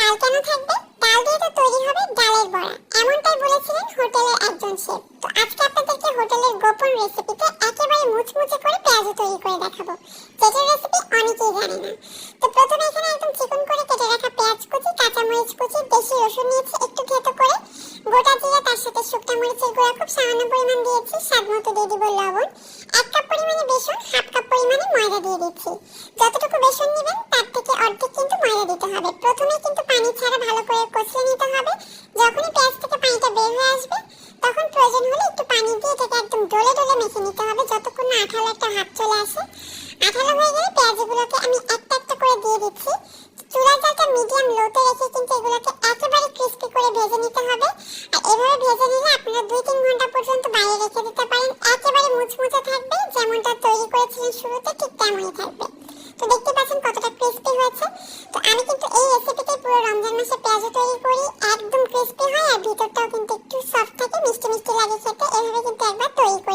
ডাল কেন থাকবে? ডাল দিয়ে তো তৈরি হবে ডালের বড়া, এমনটাই বলেছিলেন হোটেলের একজন শেফ। তো আজকে আপনাদেরকে হোটেলের গোপন রেসিপিতে একেবারে মুচমুচে করে পেঁয়াজু তৈরি করে দেখাবো, যেটার রেসিপি অনেকেই জানে না। তো প্রথমে এখানে একদম চিকন করে কেটে রাখা পেঁয়াজ কুচি, কাঁচামরিচ কুচি, দেশি রসুন নিয়েছি একটু থেতো করে, গোটা জিরা, তার সাথে শুকনো মরিচের গুঁড়া খুব সামান্য পরিমাণ দিয়েছি, স্বাদ মতো দিয়ে দিব লবণ, 1 কাপ পরিমাণে বেসন, 1/2 কাপ পরিমাণে ময়দা দিয়ে দিচ্ছি। যতটুকু বেসন নেবেন তার থেকে অর্ধেক কিন্তু ময়দা দিতে হবে। প্রথমে কিন্তু পানি ছাড়া ভালো করে কষিয়ে নিতে হবে। যখনই পেঁয়াজ থেকে পানিটা বের হয়ে আসবে তখন প্রয়োজন হলে একটু পানি দিয়ে এটাকে একদম ডলে ডলে মেখে নিতে হবে, যতক্ষণ না আঠালো একটা ভাব চলে আসে। আঠালো হয়ে গেলে পেঁয়াজগুলোকে আমি একটা একটা করে দিয়ে দিচ্ছি। চুলার জালটা মিডিয়াম লোতে রেখে কিন্তু এগুলোকে একেবারে ক্রিস্পি করে ভেজে নিতে হবে। আর এভাবে ভেজে নিলে আপনারা 2-3 ঘন্টা পর্যন্ত বাইরে রেখে দিতে পারেন, একেবারে মুচমুচে থাকবে, যেমনটা তৈরি করেছিলেন শুরুতে ঠিক তেমনই থাকবে। তো দেখতে পাচ্ছেন কতটা ক্রিস্পি হয়েছে। তো আমি কিন্তু এই রেসিপিতে পুরো রমজান মাসে পেঁয়াজু তৈরি করি, একদম ক্রিস্পি হয় আর ভিতরটাও কিন্তু একটু সফট থাকে, মিষ্টি মিষ্টি লাগে খেতে। এভাবে কিন্তু একবার তৈরি করে